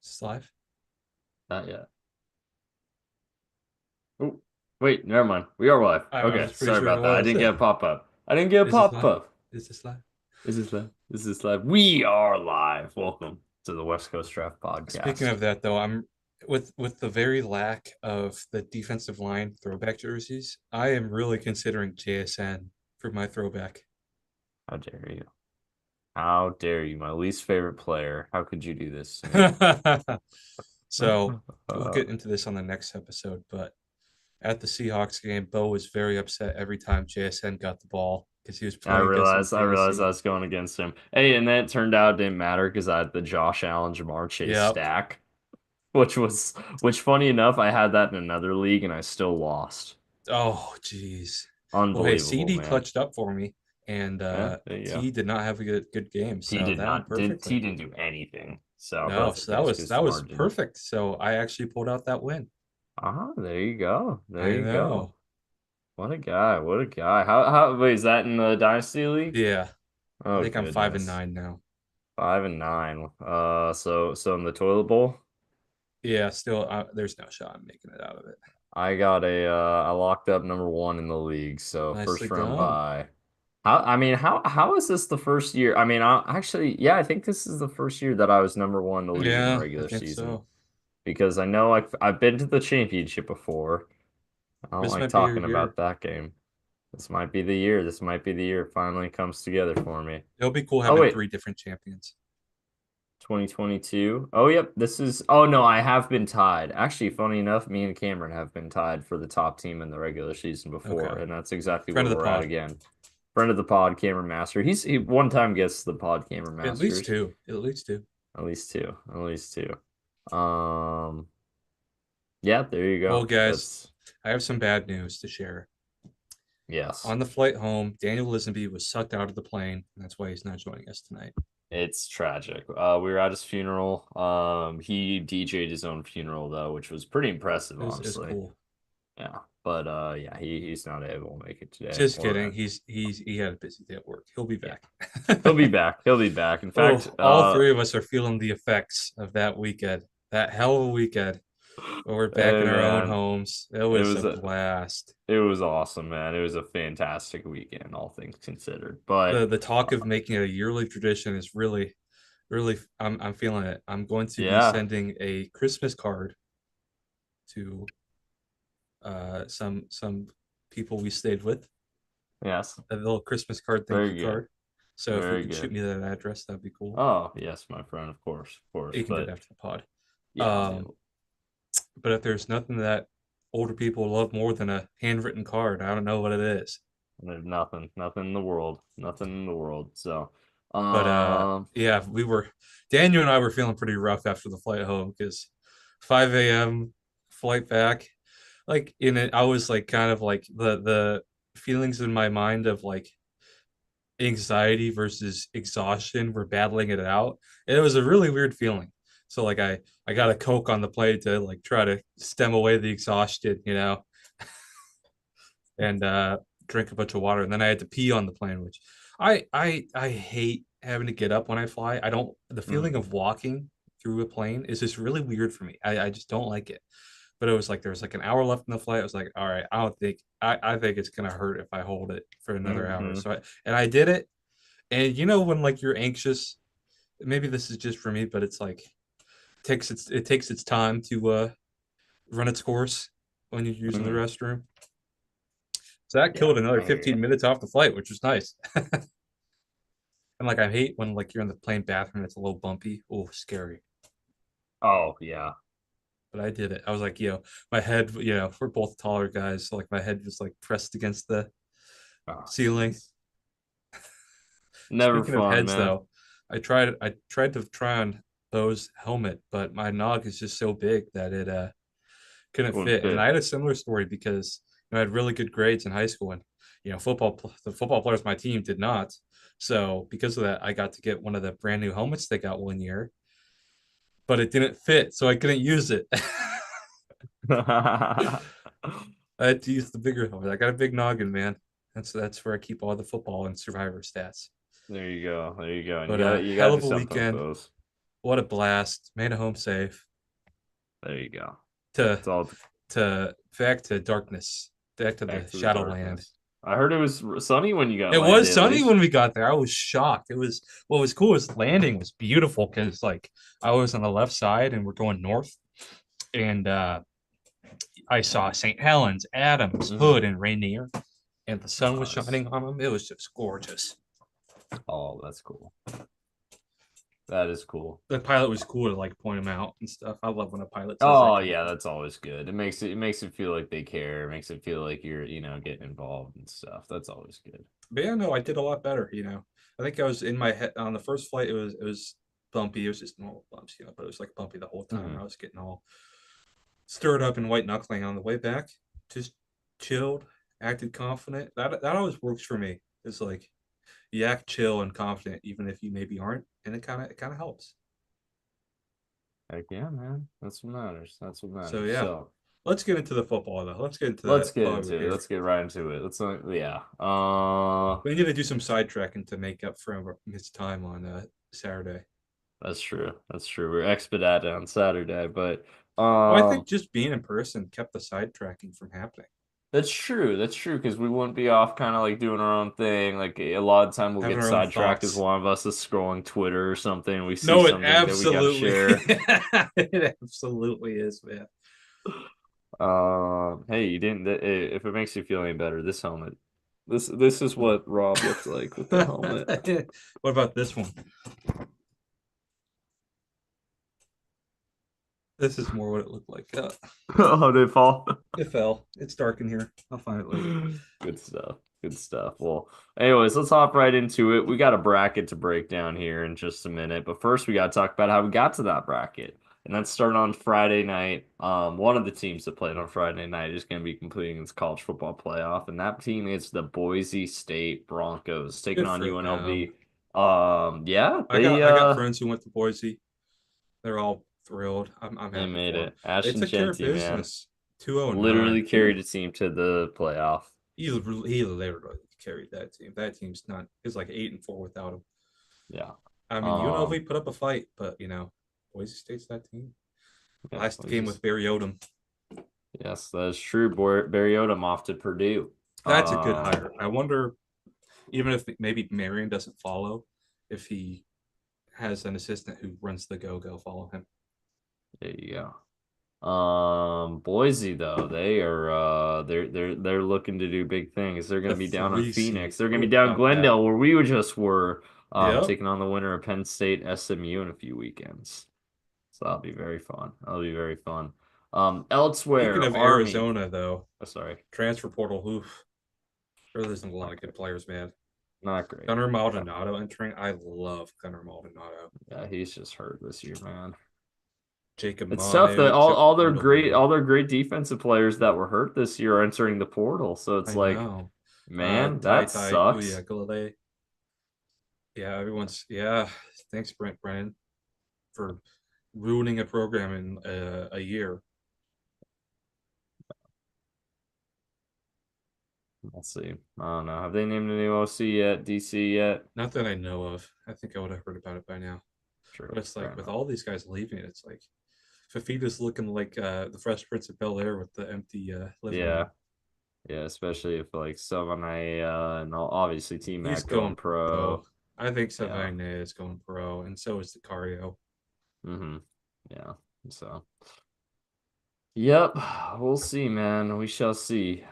It's live. Not yet. Oh, wait, never mind. We are live. I Okay, was pretty sorry sure it about that. I was. didn't get a pop-up. I didn't get a Is this live? pop-up. Is this live? Is this live? Is this live? We are live. Welcome to the West Coast Draft Speaking Podcast. of that, though, I'm with the very lack of the defensive line throwback jerseys. I am really considering JSN for my throwback. How dare you? How dare you? My least favorite player. How could you do this to me? So we'll get into this on the next episode. But at the Seahawks game, Beau was very upset every time JSN got the ball because he was I playing against him realized I realized I fantasy. was going against him. Hey, and then it turned out it didn't matter because I had the Josh Allen Jamar Chase Yep. stack, which funny enough, I had that in another league and I still lost. Oh, geez. Well, hey, Unbelievable, CD man. clutched up for me, and Yeah, there you go. T did not have a good game, T so did that went not did T perfectly. didn't do anything. So, but No, that's so okay. It's because that was Jamar didn't. perfect. So I actually pulled out that win. There you go. There I you go. know. What a guy. What a guy. How wait, is that in the Dynasty League? Yeah, I Oh think I'm five and goodness. nine now. 5 and 9. So in the toilet bowl, Yeah, still, there's no shot I'm making it out of it. I locked up number one in the league, so Nicely first round done. bye. How is this the first year? I mean, I think this is the first year that I was number one in the league in the Yeah, I regular think season. so. Because I know I've been to the championship before. I don't This like might be your talking year. about that game. This might be the year. This might be the year it finally comes together for me. It'll be cool Oh having wait, three different champions. 2022. Oh yep, this is. Oh no, I have been tied. Actually, funny enough, me and Cameron have been tied for the top team in the regular season Okay, before, and that's exactly friend where of the we're at pod. again. Friend of the pod, Cameron Master. He one time gets the pod Cameron At least Masters. two. At least two. At least two. At least two. Um, yeah, there you Well, go. guys, That's I have some bad news to share. yes. On the flight home, Daniel Lisenby was sucked out of the plane, and that's why he's not joining us tonight. It's tragic. We were at his funeral. He DJ'd his own funeral though, which was pretty impressive, It was honestly. cool. Yeah, but yeah, he's not able to make it today. Just kidding. Or He had a busy day at work. He'll be yeah, back. he'll be back. He'll be back. In fact, Oh, all three of us are feeling the effects of that weekend. That hell of a weekend where we're back hey in our own man, homes. It it was a was a blast. it was awesome, man. It was a fantastic weekend, all things considered. But The talk of making it a yearly tradition is really I'm feeling it. I'm going to be yeah, sending a Christmas card to some people we stayed with. yes, A little Christmas card thank you very good, card. So if you very could shoot good. me that address, that'd be cool. Oh yes, my friend, of course. You can do it But after the pod. yeah, I'll Um, do but if there's nothing that older people love more than a handwritten card, I don't know what it is. There's nothing in the world, nothing in the world. So, But um, yeah, we were Daniel and I were feeling pretty rough after the flight home because 5 a.m. flight back. Like in it, I was like kind of like the feelings in my mind of like anxiety versus exhaustion were battling it out. And it was a really weird feeling. So like I got a Coke on the plate to like try to stem away the exhaustion, and drink a bunch of water. And then I had to pee on the plane, which I hate having to get up when I fly. I don't the feeling mm, of walking through a plane is just really weird for me. I just don't like it. But it was like there was like an hour left in the flight. I was like, all right, I think it's gonna hurt if I hold it for another hour. hmm. So I did it. And when like you're anxious, maybe this is just for me, but it's like it takes its time to run its course when you're using the Hmm. restroom. So that Yeah, killed another I hear 15 you. minutes off the flight, which was nice. And like I hate when like you're in the plane bathroom, it's a little bumpy. Oh, scary. Oh yeah. But I did it. I was like, my head, we're both taller guys, so like my head was like pressed against the Oh, ceiling. jeez. Never Speaking of fun, heads man. though, I tried to try on Bo's helmet, but my nog is just so big that it couldn't Wouldn't fit. And I fit. had a similar story because I had really good grades in high school, and the football players on my team did not. So because of that, I got to get one of the brand new helmets they got one year, but it didn't fit, so I couldn't use it. I had to use the bigger helmet. I got a big noggin, man. That's where I keep all the football and survivor stats. There you go. There you go. And But you hell gotta do of a something with weekend. those. What a blast. Made it home safe. There you go. To It's all to back to darkness. Back to back the to the Shadowland. darkness. I heard it was sunny when you got It was landed, at sunny least. when we got there. I was shocked. It was what was cool was landing was beautiful because like I was on the left side and we're going north. And I saw St. Helens, Adams, Hmm. Hood, and Rainier, and the sun was Nice. shining on them. It was just gorgeous. Oh, that's cool. That is cool. The pilot was cool to like point them out and stuff. I love when a pilot says that Oh kind of yeah, thing. that's always good. It makes it feel like they care. It makes it feel like you're, getting involved and stuff. That's always good. But yeah, no, I did a lot better. I think I was in my head on the first flight. It was bumpy. It was just normal bumps, but it was like bumpy the whole time. Hmm. I was getting all stirred up and white knuckling on the way back. Just chilled, acted confident. That always works for me. It's like you act chill and confident, even if you maybe aren't, and it kind of helps. Heck yeah, man. That's what matters. That's what So matters. yeah, So let's get into the football though. Let's get into let's that get while we're into it. here. Let's get right into it. Yeah. We need to do some sidetracking to make up for missed time on Saturday. That's true. That's true. We're expedited on Saturday, but Well, I um think just being in person kept the sidetracking from happening. that's true. That's true because we wouldn't be off kind of like doing our own thing. Like a lot of time we'll Having get our own sidetracked as thoughts. one of us is scrolling Twitter or something. We see No, it something that we got to absolutely, share. it absolutely is, man. Hey, you didn't. If it makes you feel any better, this helmet. This is what Rob looked like with the helmet. What about this one? This is more what it looked like. Oh, did it fall? It fell. It's dark in here. I'll find it later. Good stuff. Good stuff. Well, anyways, let's hop right into it. We got a bracket to break down here in just a minute, but first we got to talk about how we got to that bracket. And that's starting on Friday night. One of the teams that played on Friday night is going to be completing its college football playoff, and that team is the Boise State Broncos taking Good on for UNLV. them. Yeah, I got I got friends who went to Boise. They're all thrilled. I'm they happy made for them. it. They Ashton took care of Genty, man, business. 209. literally carried a team to the playoff. He literally carried that team. That team's not. It's like 8-4 without him. Yeah. I mean, UNLV Um, put up a fight, but Boise State's that team. yeah, Last we game with just Barry Odom. Yes, that is true. Barry Odom off to Purdue. That's a good Um, hire. I wonder, even if maybe Marion doesn't follow, if he has an assistant who runs the go follow him. there you go. Boise though, they're looking to do big things. They're The gonna be down on 3 seed. Phoenix. They're gonna be What down about that? Glendale, where we just were, Yep. taking on the winner of Penn State SMU in a few weekends. So that'll be very fun. That'll be very fun. Speaking Elsewhere, of Army. Arizona, though, Oh, sorry, transfer portal. Oof, there isn't a lot not of good great. players, man. Not great. Gunnar Yeah, Maldonado entering. I love Gunnar Maldonado. yeah, he's just hurt this year, man. Jacob It's tough that Manu took all Odomu. their great defensive players that were hurt this year are entering the portal. So it's I like, know. man, Tai that Tai sucks. Uyagalele. Yeah, yeah. Thanks, Brennan, for ruining a program in a year. Let's see. I don't know. Have they named a new OC yet? DC yet? Not that I know of. I think I would have heard about it by now. True. But it's Fair like with enough. all these guys leaving, it's like Fafita's looking like the Fresh Prince of Bel Air with the empty living Yeah. room. Yeah. Especially if like Savannah and obviously T He's Mac going going pro. pro. I think Yeah. Savine is going pro, and so is Sicario. Mm-hmm. Yeah. So, yep. We'll see, man. We shall see.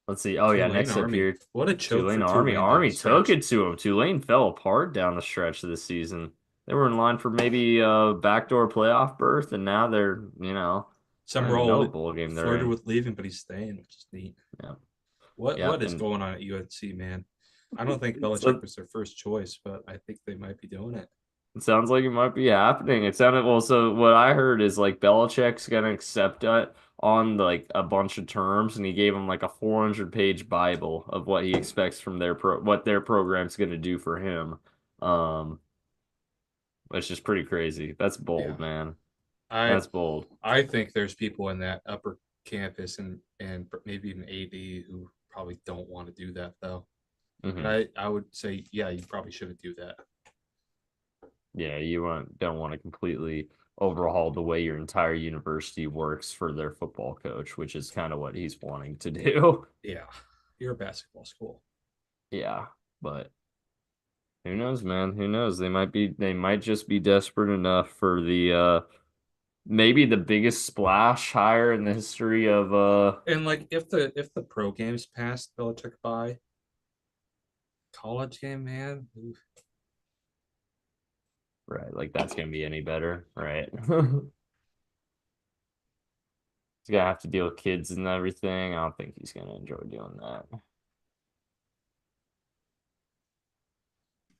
Let's see. Oh yeah, Tulane next up Army. here, What a choke for Tulane Army. Tulane down the Army took stretch. it to him. Tulane fell apart down the stretch of the season. They were in line for maybe a backdoor playoff berth, and now they're, I don't even know Summerall what bowl game they're flirted in. with leaving, but he's staying, which is neat. Yeah. What Yep. is And going on at UNC, man? I don't think Belichick so was their first choice, but I think they might be doing it. it sounds like it might be happening. It sounded well. So what I heard is like Belichick's gonna accept it on like a bunch of terms, and he gave him like a 400-page Bible of what he expects from what their program's gonna do for him. Um, which is pretty crazy. That's Yeah. bold, man. I That's bold. I think there's people in that upper campus and maybe even AD who probably don't want to do that though. And Hmm. I would say, yeah, you probably shouldn't do that. Yeah, don't want to completely overhaul the way your entire university works for their football coach, which is kind of what he's wanting to do. Yeah, you're a basketball school. Yeah, but who knows, man? Who knows? They might just be desperate enough for the maybe the biggest splash hire in the history of And like, if the pro games passed Belichick by, college game, man. Oof. right, like that's gonna be any better, right? He's gonna have to deal with kids and everything. I don't think he's gonna enjoy doing that.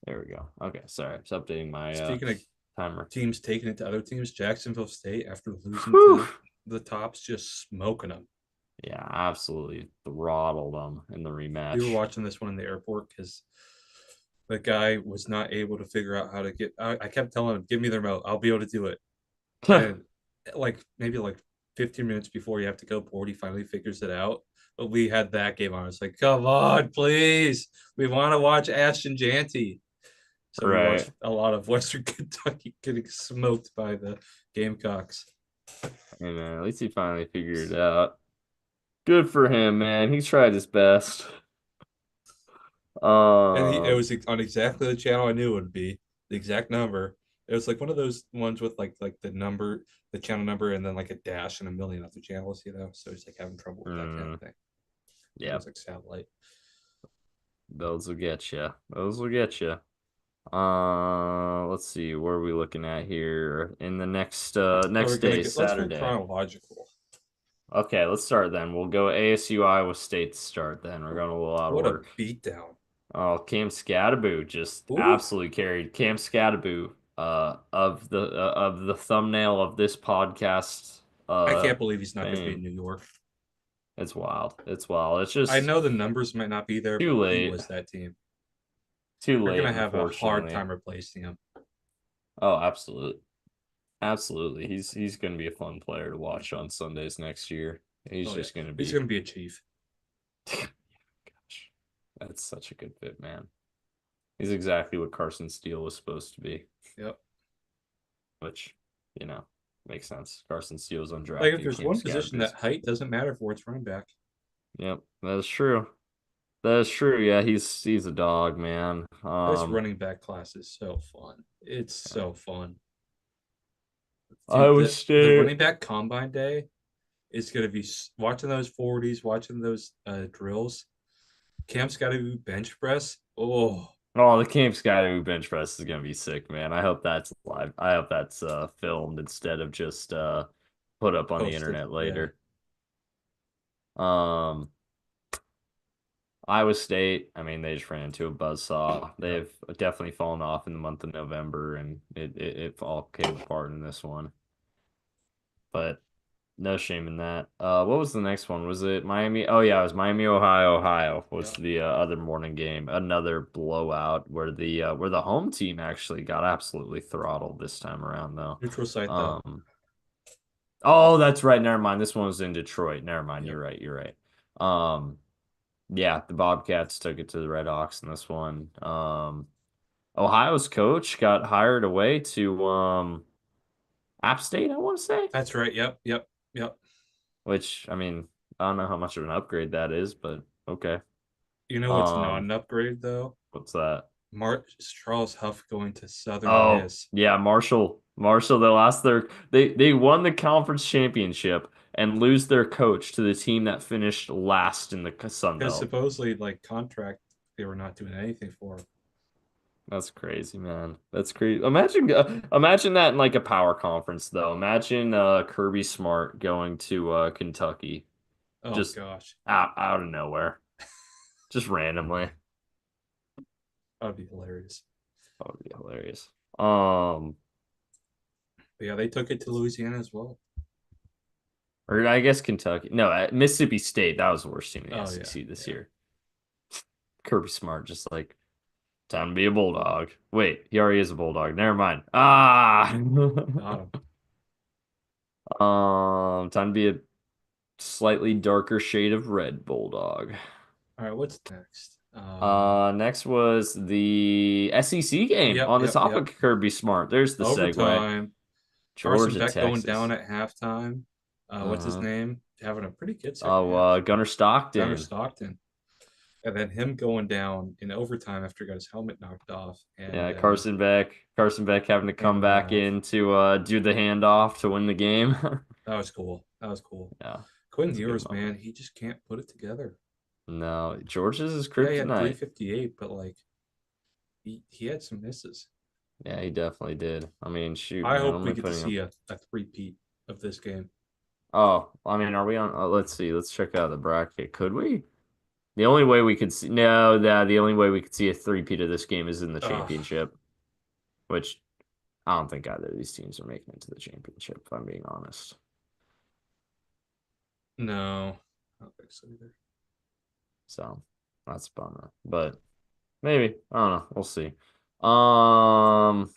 There we go. Okay, sorry. Just updating my Speaking of timer. teams taking it to other teams, Jacksonville State, after losing Whew. to the Tops, just smoking them. Yeah, absolutely throttled them in the We were rematch. watching this one in the airport because the guy was not able to figure out how to get. I kept telling him, "Give me the remote. I'll be able to do it." And like maybe like 15 minutes before you have to go board, he finally figures it out. But we had that game on. It's like, come on, please. We want to watch Ashton Janty. So we Right. watched a lot of Western Kentucky getting smoked by the Gamecocks. And at least he finally figured it out. Good for him, man. He tried his best. And it Um, was on exactly the channel I knew it would be, the exact number. It was like one of those ones with like the number, the channel number, and then like a dash and a million other channels, you know. So he's like having trouble with that kind of mm, thing. It yeah, was like satellite. those will get you. Those will get you. Let's see. What are we looking at here in the Are we next gonna day, get? Let's go Saturday? chronological. Okay, let's start then. We'll go ASU Iowa State to start then. We're going a little out of What a order. beatdown! Oh, Cam Scatterbo just Ooh, absolutely carried. Cam Scatterbo, of the thumbnail of this podcast, I can't believe he's not going to be in fame. New York. It's wild. It's wild. It's I just know the numbers might not be there, but too he late. was that team. Too They're going late, to have a hard unfortunately. time replacing him. Oh, absolutely. Absolutely. He's going to be a fun player to watch on Sundays next year. He's Oh yeah, just going to he's be going to be a chief. gosh. That's such a good fit, man. He's exactly what Carson Steele was supposed to be, Yep. which, you know, makes sense. Carson Steele's Like if undrafted. there's Cam one position Scattergood's. that height doesn't matter for, it's running back. Yep, that is true. That is true. Yeah, he's a dog, man. This running back class is so fun. It's Yeah. so fun, dude. Iowa The State. running back combine day is going to be watching those 40s, watching those drills. Cam's got to do bench press. Oh, Oh, the Cam Scattergood bench press is gonna be sick, man. I hope that's live. I hope that's filmed instead of just put up on the posted. internet Yeah. later. Um, Iowa State, I mean, they just ran into a buzzsaw. Yep. They've definitely fallen off in the month of November, and it all came apart in this one. But no shame in that. What was the next one? Was it Miami? Oh yeah, it was Miami, Ohio. Ohio was Yep. the other morning game. Another blowout where the home team actually got absolutely throttled this time around though. Neutral site though. Um, oh, that's right. Never mind. This one was in Detroit. Never mind. Yep. You're right. You're right. Um, yeah, the Bobcats took it to the Red Hawks in this one. Ohio's coach got hired away to App State, I want to say. That's right. Yep. Yep. Yep. Which, I mean, I don't know how much of an upgrade that is, but okay. You know what's not Um, an upgrade though? what's that? Charles Huff going to Southern Oh, Miss. yeah, Marshall, they won the conference championship and lose their coach to the team that finished last in the Sun Because Belt. supposedly, like contract, they were not doing anything for him. That's crazy, man. That's crazy. Imagine that in like a power conference though. Imagine Kirby Smart going to Kentucky Oh just gosh, out of nowhere, just randomly. that'd be hilarious. That would be hilarious. Um, But yeah, they took it to Louisiana as well. or I guess Kentucky. No, Mississippi State. That was the worst team in the Oh yeah, SEC this yeah. year. Kirby Smart, just like time to be a bulldog. Wait, he already is a bulldog. Never mind. Ah, Got him. time to be a slightly darker shade of red bulldog. All right, what's next? Next was the SEC game Yep, on the yep, topic yep. of Kirby Smart. There's the segue. Overtime. Carson Georgia, Beck going Texas. down at halftime. What's his Uh-huh. name? Having a pretty good second Oh, half. Gunnar Gunnar Stockton. Stockton. And then him going down in overtime after he got his helmet knocked off. Yeah, Carson Beck. Carson Beck having to come And back in to do the handoff to win the game. that was cool. That was cool. Yeah, Quinn that's a good Ewers, moment. man, he just can't put it together. No, Georgia's is Yeah, he had kryptonite. 358, but like he had some misses. Yeah, he definitely did. I mean, shoot, I man, hope I'm we only get to putting him. see a three-peat of this game. Oh, I mean, are we on? Let's see. Let's check out the bracket. Could we? The only way we could see no, that the only way we could see a three-peat of this game is in the Ugh, championship, which I don't think either of these teams are making it to the championship, if I'm being honest. no, I don't think so either. So that's a bummer. But maybe. I don't know. We'll see. Um,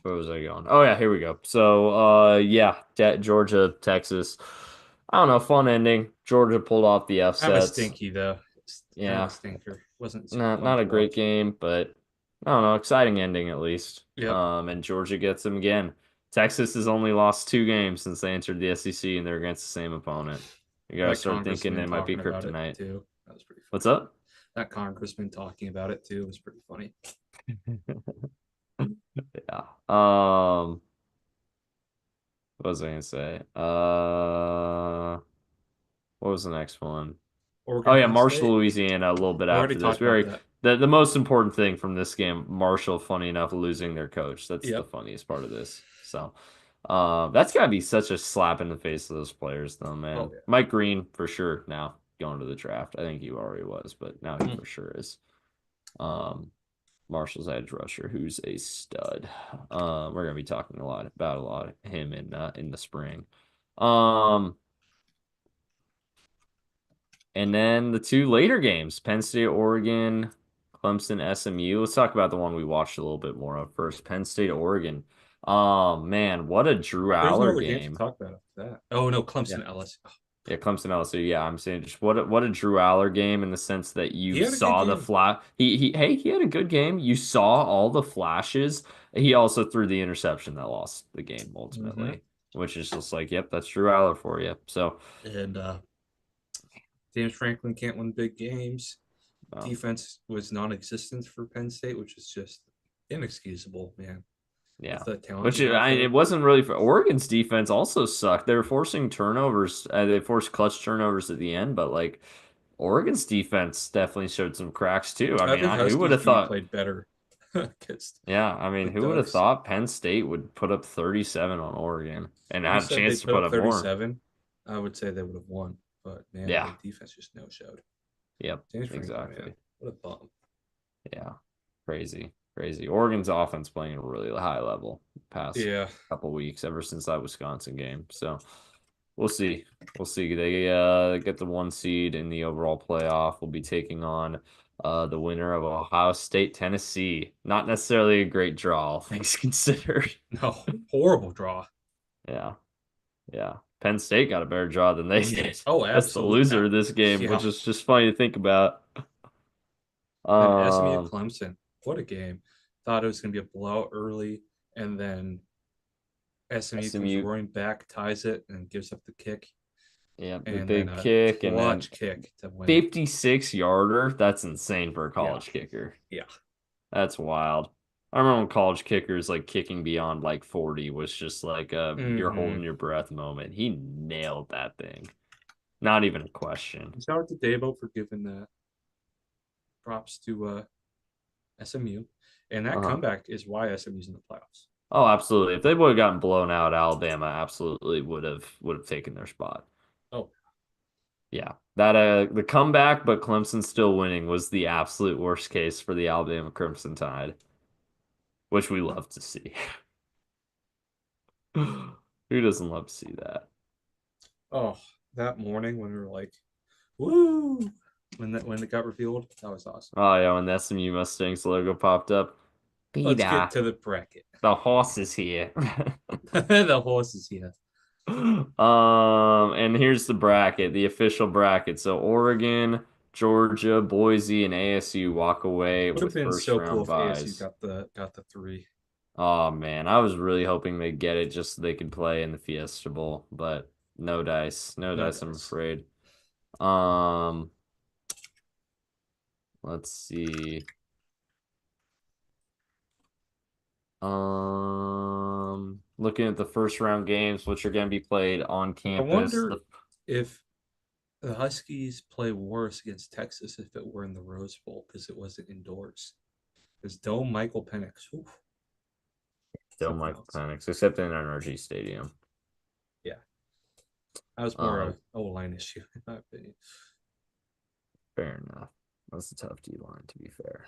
where was I going? Oh yeah, here we go. So yeah, Georgia, Texas. I don't know, fun ending. Georgia pulled off the Kind of a upsets. stinky though. It's kind of a Yeah, stinker. Wasn't super fun not to a great watch. game, but I don't know, exciting ending at least. Yep, And Georgia gets them again. Texas has only lost 2 games since they entered the SEC, and they're against the same opponent. You gotta that start thinking congressman it might be talking about it kryptonite. too. That was pretty What's funny. up? That congressman talking about it too was pretty funny. Yeah. What was I gonna say? What was the next one? Oh Oregon, yeah, Penn Marshall, State. Louisiana, a little bit We already after this. talked about Very that. the most important thing from this game, Marshall, funny enough, losing their coach. That's the Yep. funniest part of this. So, that's gotta be such a slap in the face of those players, though, Oh man. yeah. Mike Green for sure now going to the draft. I think he already was, but now he Mm. for sure is. Um, Marshall's edge rusher, who's a stud. We're gonna be talking a lot of him in the spring. Um, and then the 2 later games, Penn State, Oregon, Clemson, SMU. Let's talk about the one we watched a little bit more of first. Penn State, Oregon. Man, what a Drew There's no Aller other games to game. talk about after that. Oh no, Yeah. Clemson, LSU. Oh, Yeah, Clemson LSU. Yeah, I'm saying just what a Drew Aller game in the sense that he you had a good saw the game. flash. He had a good game. You saw all the flashes. He also threw the interception that lost the game Hmm. ultimately, which is just like, yep, that's Drew Aller for you. So, And James Franklin can't win big games. um, Defense was non-existent for Penn State, which is just inexcusable, man. With yeah. the talent Which you have it there. wasn't really for Oregon's defense also sucked. They were forcing turnovers. They forced clutch turnovers at the end, but like Oregon's defense definitely showed some cracks too. I I mean, think who would Huskies have D thought? played better against Yeah, I mean, the who would have Ducks. thought Penn State would put up 37 on Oregon and You had a said they chance to put put up up more? 37. I would say they would have won, but man, Yeah. the defense just no showed. Yep. James Franklin, man, Exactly. what a bum. Yeah. Crazy. Crazy. Oregon's offense playing at a really high level the past Yeah, couple weeks ever since that Wisconsin game. So we'll see. We'll see. They get the 1 seed in the overall playoff. We'll be taking on the winner of Ohio State, Tennessee. Not necessarily a great draw, all things considered. no, horrible draw. Yeah. Yeah. Penn State got a better draw than they did. Oh, That's the absolutely. loser of this game, Yeah. which is just funny to think about. Then SMU Um, Clemson, what a game. Thought it was going to be a blowout early, and then SMU comes SMU, roaring back, ties it, and gives up the kick. yeah, the And then big a kick and then clutch kick to win. 56 yarder. That's insane for a Yeah. college kicker. Yeah. That's wild. I remember when college kickers like kicking beyond like 40 was just like a you're Mm-hmm. holding your breath moment. He nailed that thing. Not even a question. Shout out to Dabo for giving props to SMU. And that Uh-huh. comeback is why SMU's in the playoffs. Oh, absolutely. If they would have gotten blown out, Alabama absolutely would have taken their spot. Oh, Yeah. That the comeback, but Clemson still winning was the absolute worst case for the Alabama Crimson Tide, which we love to see. Who doesn't love to see that? oh, that morning when we were like, woo, when it got revealed, that was awesome. Oh yeah, when the SMU Mustangs logo popped up. Let's get Peter, to the bracket. the horse is here. The horse is here. And and here's the bracket, the official bracket. So Oregon, Georgia, Boise, and ASU walk away Would have with been first so cool round if ASU buys. got the three. Oh man, I was really hoping they'd get it just so they could play in the Fiesta Bowl, but no dice. No No dice, I'm dice. afraid. Um, let's see. Looking at the first round games, which are going to be played on I campus. wonder if the Huskies play worse against Texas if it were in the Rose Bowl because it wasn't indoors. Because Dome Michael Penix, oof, Still something Michael else. Penix, except in NRG Stadium. Yeah, that was more Um, a O line issue in my opinion. Fair enough. That's a tough D line, to be fair.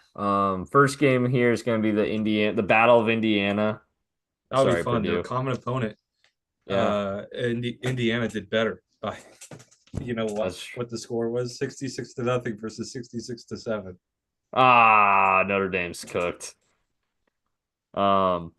First game here is going to be the Battle of Indiana. That'll be Sorry, fun. Their Purdue. common opponent, Yeah, Indiana did better by, that's what the score was 66-0 versus 66-7. Notre Dame's cooked. Um,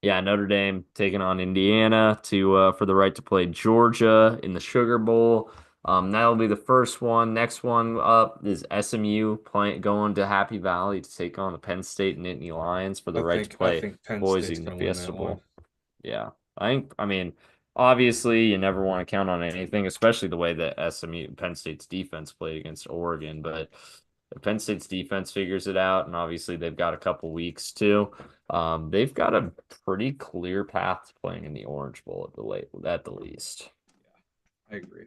yeah, Notre Dame taking on Indiana to for the right to play Georgia in the Sugar Bowl. That'll be the first one. Next one up is SMU playing going to Happy Valley to take on the Penn State Nittany Lions for the I right to think I play think Penn Boise State's in the gonna win Fiesta that one. Bowl. Yeah. I mean, obviously you never want to count on anything, especially the way that SMU Penn State's defense played against Oregon, but if Penn State's defense figures it out, and obviously they've got a couple weeks too. They've got a pretty clear path to playing in the Orange Bowl at the least. I agree.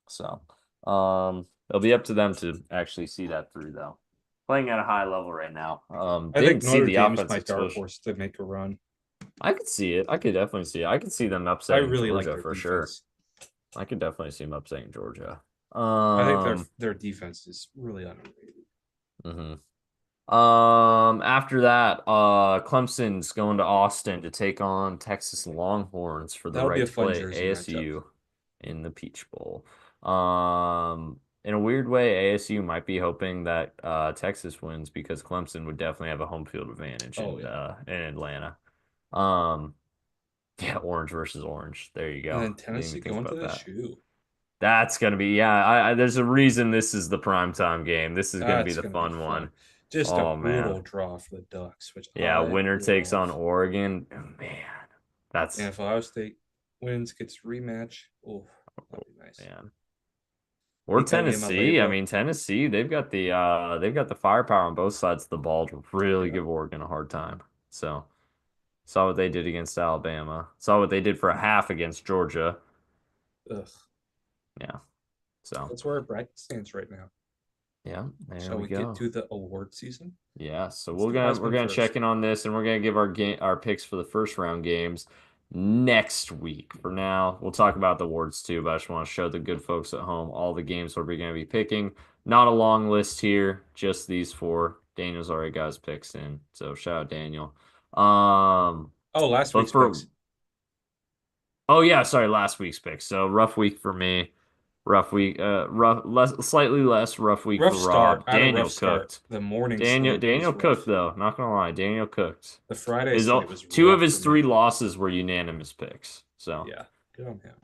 So, it'll be up to them to actually see that through though. Playing at a high level right now. I think Didn't see Notre the Dame is offense my dark explosion. horse to make a run. I could see it. I could definitely see it. I could see them I upsetting really like Georgia their for sure. defense. I could definitely see them upsetting Georgia. I think their defense is really underrated. Mhm. After that, Clemson's going to Austin to take on Texas Longhorns for the That'll be right a to fun play jersey matchup. ASU in the Peach Bowl. In a weird way, ASU might be hoping that Texas wins because Clemson would definitely have a home field advantage Oh yeah. in Atlanta. Um, yeah, orange versus orange. There you And go. then Didn't even Tennessee think going to about the that. shoe. That's gonna be yeah. There's a reason this is the primetime game. This is gonna be That's the gonna be fun fun. one. Just a Oh man. brutal draw for the Ducks, which Yeah, I winner takes on love. Oregon. Oh, man, And that's if Ohio State wins, gets rematch. Oh, oh, that'd be nice. man. Or Keep that game on Tennessee. I Laybo. mean, Tennessee, they've got the firepower on both sides of the ball to really Yeah. give Oregon a hard time. So saw what they did against Alabama. Saw what they did for a half against Georgia. Ugh. Yeah. So That's where our bracket stands right now. yeah, there Shall we we get go. to the award season? Yeah, so Let's do we're Heisman gonna check first. in on this, and we're gonna give our picks for the first round games next week. For now, we'll talk about the awards too, but I just want to show the good folks at home all the games we're gonna be picking. Not a long list here, just these four. Daniel's already got his picks in, so shout out Daniel. Um, Oh, last but week's for picks. oh yeah, sorry, last week's picks. So rough week for me, rough week, slightly less rough week Rough for start. Rob. I had a rough Daniel start. cooked. The morning slate Daniel was cooked rough. though. Not gonna lie, Daniel cooked. The Friday His slate was two of rough his for me. three losses were unanimous picks. So Yeah. Good on him.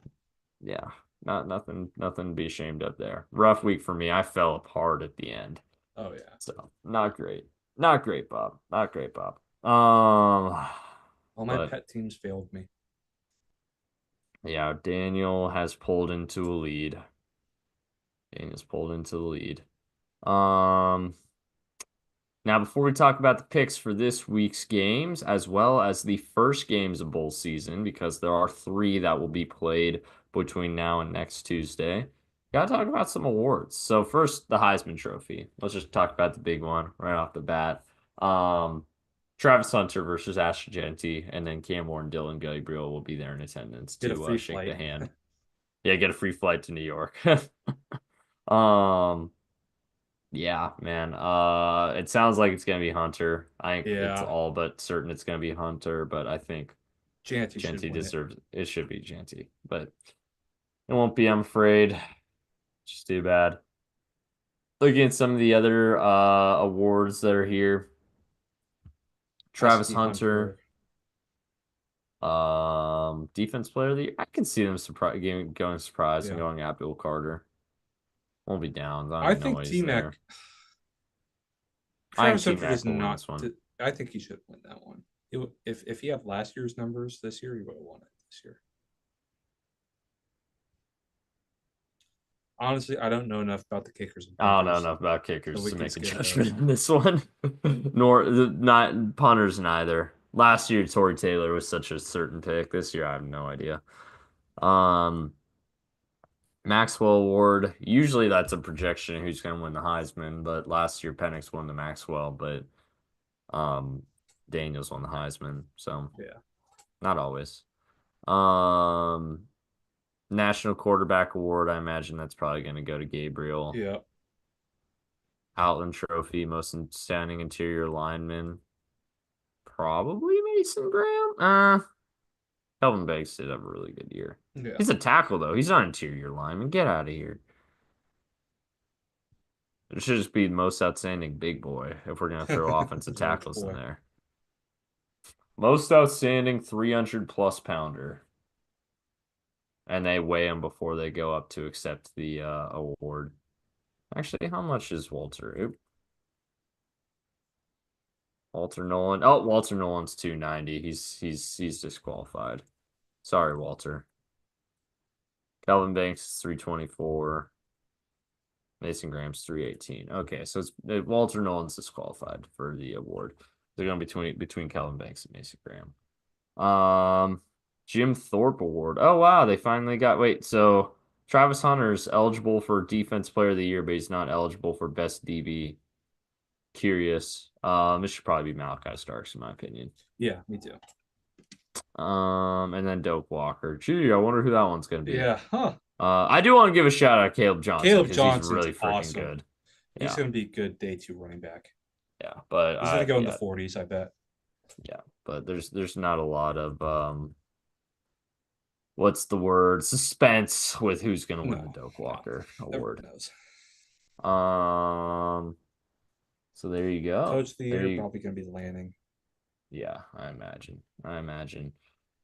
yeah, nothing to be ashamed of there. Rough week for me. I fell apart at the end. Oh yeah. So not great. Not great, Bob. Not great, Bob. Um, All my but pet teams failed me. yeah, Daniel has pulled into a lead. Daniel's pulled into the lead. Um, Now, before we talk about the picks for this week's games, as well as the first games of bowl season, because there are three that will be played between now and next Tuesday, gotta talk about some awards. So first, the Heisman Trophy. Let's just talk about the big one right off the bat. Um, Travis Hunter versus Ashton Genty, and then Cam Warren, Dylan Gabriel will be there in attendance Get a to free shake the flight. hand. Yeah, get a free flight to New York. Um, yeah, man. It sounds like it's gonna be Hunter. I think it's Yeah. all but certain it's gonna be Hunter, but I think Janty should Genty win it. deserves it. Should be Genty, but it won't be, I'm afraid. Just too bad. Looking at some of the other awards that are here. Travis Husky Hunter. Hunter. Defense player of the year. I can see them going surprise and Yeah. going Abdul Carter. Won't be downs. I don't I even know think why he's T Mac there. I think Travis T Hunter does Mac will win not. this one. I think he should win that one. If he had last year's numbers this year, he would have won it this year. Honestly, I don't know enough about the kickers and I don't know punters, enough about so kickers we to can make a skip those. judgment on this one. Nor not punters neither. Last year, Torrey Taylor was such a certain pick. This year, I have no idea. Um, Maxwell Award. Usually, that's a projection of who's going to win the Heisman. But last year, Penix won the Maxwell, but um, Daniels won the Heisman. So Yeah, not always. Um, National Quarterback Award. I imagine that's probably going to go to Gabriel. yeah. Outland Trophy, most outstanding interior lineman. Probably Mason Graham. Kelvin Banks did have a really good year. Yeah. He's a tackle though. He's not an interior lineman. Get out of here. It should just be most outstanding big boy if we're gonna throw offensive Big tackles in boy. there. Most outstanding 300 plus pounder. And they weigh him before they go up to accept the award. Actually, how much is Walter? Walter Nolan. Oh, Walter Nolan's 290. He's disqualified. Sorry, Walter. Calvin Banks is 324. Mason Graham's 318. Okay, so it's Walter Nolan's disqualified for the award. They're going to be between Calvin Banks and Mason Graham. Jim Thorpe Award. Oh wow, they finally got. Wait, so Travis Hunter's eligible for Defense Player of the Year, but he's not eligible for Best DB. Curious. This should probably be Malachi Starks in my opinion. Yeah, me too. And then Dope Walker. Gee, I wonder who that one's going to be. Yeah, huh. I do want to give a shout out to Caleb Johnson Caleb because he's Johnson's really freaking awesome. good. He's Yeah, going to be a good day two running back. yeah, but He's going to go in the yeah, 40s, I bet. yeah, but there's not a lot of what's the word, suspense with who's going to win the No, Dope no. Walker Everyone award. knows. Um, so there you go. Coach of the There year, you, probably going to be Lanning. yeah, I imagine.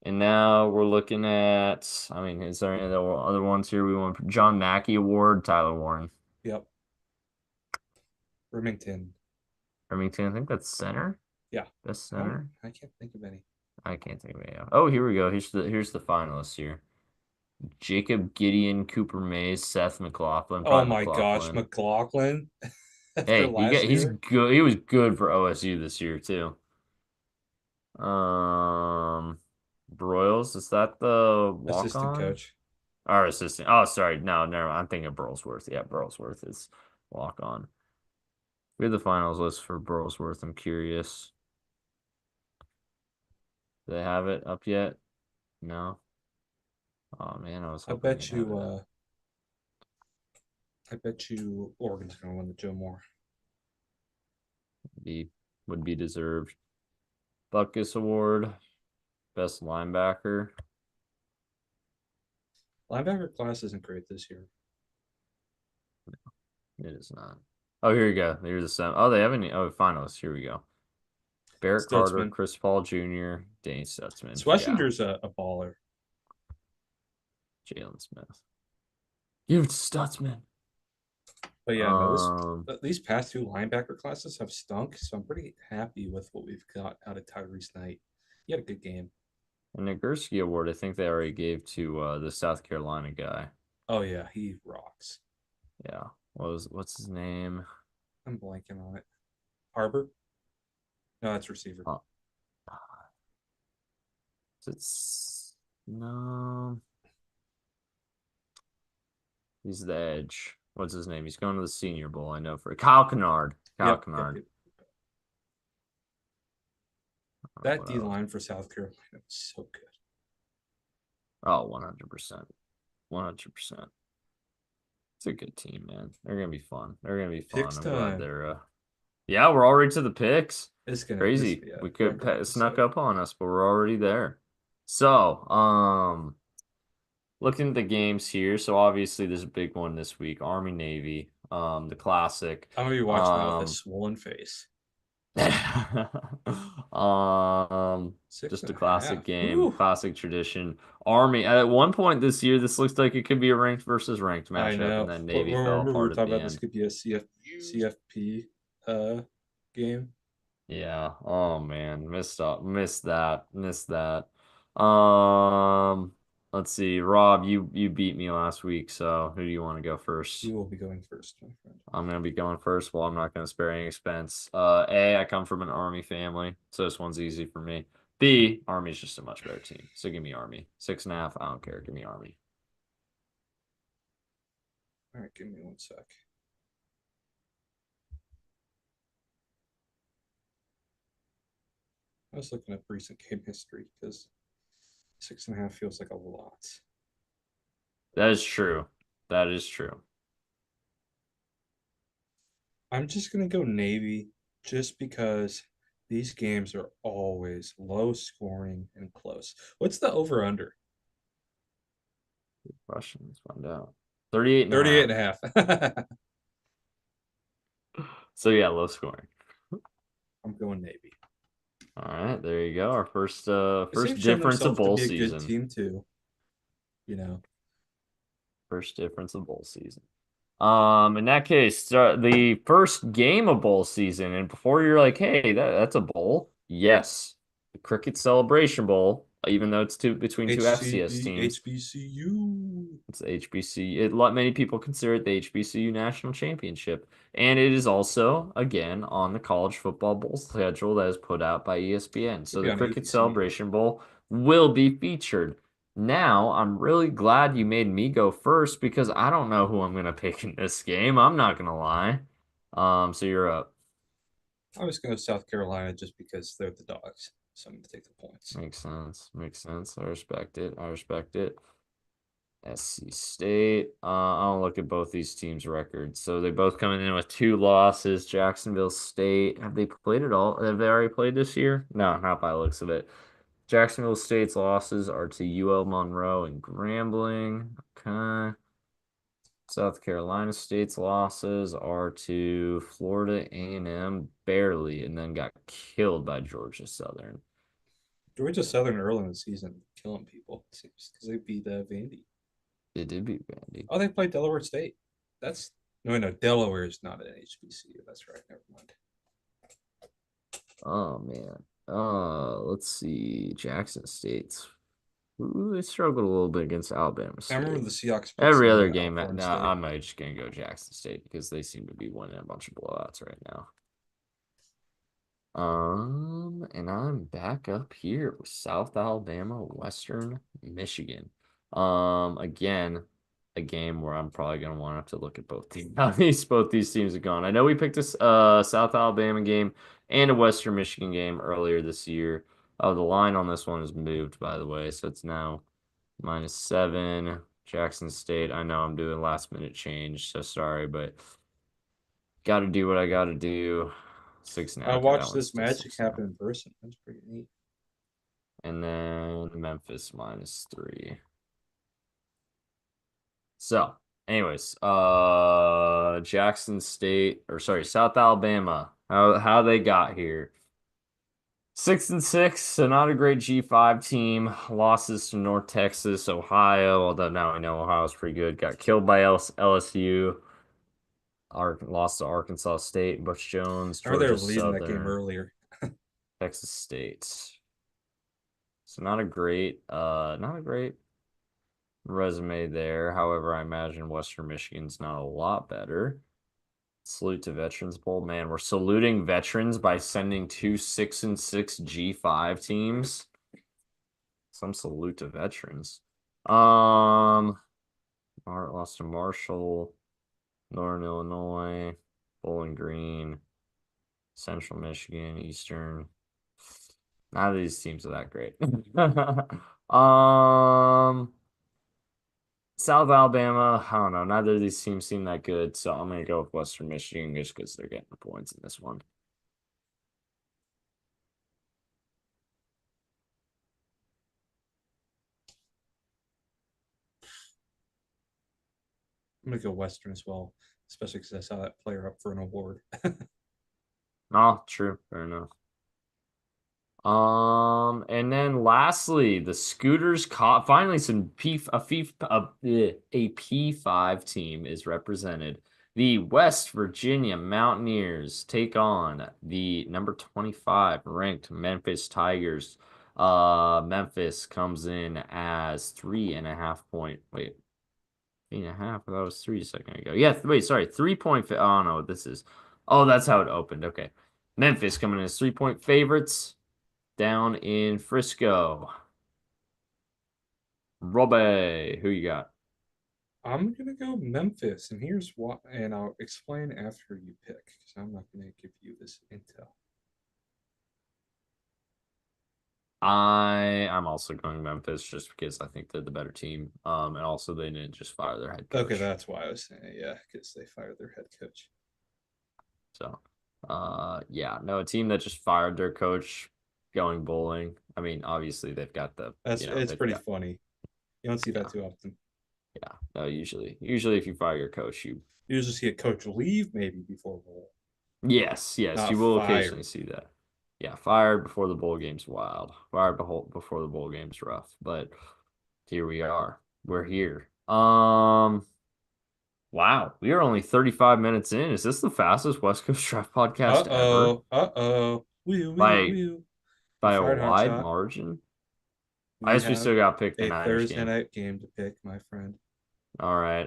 And now we're looking at, I mean, is there any other ones here? We want John Mackey Award, Tyler Warren. Yep. Remington. Remington, I think that's center. Yeah. Best center. I can't think of any. I can't think of any. Oh, here we go. Here's the finalists here. Jacob Gideon, Cooper Mays, Seth McLaughlin, Oh probably my gosh, McLaughlin. McLaughlin after Hey, last he's year. good. He was good for OSU this year too. Um, Broyles, is that the walk Assistant on? coach. Our assistant. Oh, sorry. No, never mind. I'm thinking of Burlsworth. Yeah, Burlsworth is walk on. We have the finals list for Burlsworth. I'm curious. Do they have it up yet? No. Oh man, I was I hoping bet they'd have you it up. I bet you Oregon's gonna win the Joe Moore. Be would be deserved. Buckus Award, best linebacker. Linebacker class isn't great this year. It is not. Oh, here we go. Here's the seven. Oh, they haven't. Oh, finalists. Here we go. Barrett Carter, Stutzman. Chris Paul Jr., Danny Stutzman. Yeah, Schwesinger's a baller. Jalen Smith. Give it to Stutzman. But yeah, no, Um, these past two linebacker classes have stunk, so I'm pretty happy with what we've got out of Tyrese Knight. He had a good game. the Nagurski Award, I think they already gave to the South Carolina guy. Oh yeah, he rocks. Yeah. What's his name? I'm blanking on it. Harbor? No, that's receiver. Oh, it's no. He's the edge. What's his name? He's going to the Senior Bowl. I know for Kyle Kennard. Kyle Kennard. Yep. That What D else? line for South Carolina was so good. Oh, 100%. 100%. It's a good team, man. They're gonna be fun. They're gonna be fun. Picks I'm glad time. they're yeah, we're already to the picks. It's gonna this Crazy. yeah, We could record snuck episode. up on us, but we're already there. So, looking at the games here, so obviously there's a big one this week, Army Navy, the classic. I'm gonna be watching that with a swollen face. Six just and a a classic half. game, Whew. classic tradition. Army at one point this year, this looks like it could be a ranked versus ranked I matchup, and know. then But Navy fell remember we were apart at talking the about this end. could be a CFP game. Yeah. Oh man, missed that. Um, let's see, Rob, you beat me last week, so who do you want to go first? You will be going first, my friend. I'm gonna be going first. Well, I'm not gonna spare any expense. I come from an Army family, so this one's easy for me. B, Army's just a much better team, so give me Army. 6.5, I don't care. Give me Army. All right, give me one sec. I was looking up recent game history because 6.5 feels like a lot. That is true. That is true. I'm just gonna go Navy just because these games are always low scoring and close. What's the over under? Question. Let's find out. 38 and a 38 half. and a half. So yeah, low scoring. I'm going Navy. All right, there you go. Our Because first they've shown difference of themselves to bowl be a good season. team too, you know. First difference of bowl season. In that case, the first game of bowl season, and before you're like, hey, that's a bowl. Yes, the Cricket Celebration Bowl, even though it's between two FCS HCB, teams. HBCU. It's the HBC. A lot many people consider it the HBCU National Championship, and it is also again on the college football bowl schedule that is put out by ESPN. Could So be the on Cricket ABC. Celebration Bowl will be featured. Now, I'm really glad you made me go first because I don't know who I'm gonna pick in this game. I'm not gonna lie. So you're up. I was going to South Carolina just because they're the dogs. So I'm going to take the points. Makes sense. Makes sense. I respect it. I respect it. SC State. I'll look at both these teams' records. So they both coming in with two losses. Jacksonville State. Have they played at all? Have they already played this year? No, not by the looks of it. Jacksonville State's losses are to UL Monroe and Grambling. Okay. South Carolina State's losses are to Florida A&M barely, and then got killed by Georgia Southern. Georgia Southern early in the season killing people. Seems because they beat Vandy. They did beat Vandy. Oh, they played Delaware State. That's no. Delaware is not an HBCU. That's right. Never mind. Oh man. Let's see. Jackson State's. Ooh, they struggled a little bit against Alabama I remember State. the Seahawks put Every somebody other on game, Alcorn nah, State. I'm just gonna go Jackson State because they seem to be winning a bunch of blowouts right now. And I'm back up here with South Alabama, Western Michigan. Again, a game where I'm probably gonna want to look at both teams. How both these teams have gone. I know we picked this South Alabama game and a Western Michigan game earlier this year. The line on this one is moved, by the way, so it's now -7. Jackson State. I know I'm doing last minute change, so sorry, but got to do what I got to do. 6.5. I Okay, that watched one's this still magic 6 now. happen in person. That's pretty neat. And then Memphis -3. So, anyways, Jackson State or sorry, South Alabama. How they got here. 6-6, so not a great G5 team. Losses to North Texas, Ohio, although now we know Ohio's pretty good. Got killed by LSU. Lost to Arkansas State, Butch Jones, I remember they Georgia were leading that game Southern, earlier. Texas State. So not a great resume there. However, I imagine Western Michigan's not a lot better. Salute to Veterans Bowl. Man, we're saluting veterans by sending two 6-6 G5 teams. Some salute to veterans. Lost to Marshall, Northern Illinois, Bowling Green, Central Michigan, Eastern. None of these teams are that great. Um, South Alabama, I don't know. Neither of these teams seem that good, so I'm gonna go with Western Michigan just because they're getting the points in this one. I'm gonna go Western as well, especially because I saw that player up for an award. Oh, true. Fair enough. And then lastly, the Scooters caught finally some a P5 team is represented. The West Virginia Mountaineers take on the number 25 ranked Memphis Tigers. Memphis comes in as 3.5 point. Wait, 3.5. That was 3 a second ago. Yeah, wait, sorry, 3 point. Oh no, this is. Oh, that's how it opened. Okay, Memphis coming in as 3 point favorites down in Frisco. Robbie, who you got? I'm gonna go Memphis, and here's why, and I'll explain after you pick, because I'm not gonna give you this intel. I'm also going Memphis just because I think they're the better team. And also they didn't just fire their head Okay, coach. that's why I was saying, yeah, because they fired their head coach. So, yeah, no, a team that just fired their coach going bowling. I mean, obviously they've got the, It's they've pretty got, funny. You don't see that yeah, too often. yeah. No, usually if you fire your coach, You usually see a coach leave maybe before bowl, yes, not you will occasionally fired. see that. Yeah, fired before the bowl game's wild. Fired before the bowl game's rough. But here we are. We're here. Wow, we are only 35 minutes in. Is this the fastest West Coast Draft podcast ever? Wheel, wheel, By wheel. You by a fired hot wide shot. margin? I We guess we have still got to pick the a Niners Thursday game. night game to pick, my friend. All right.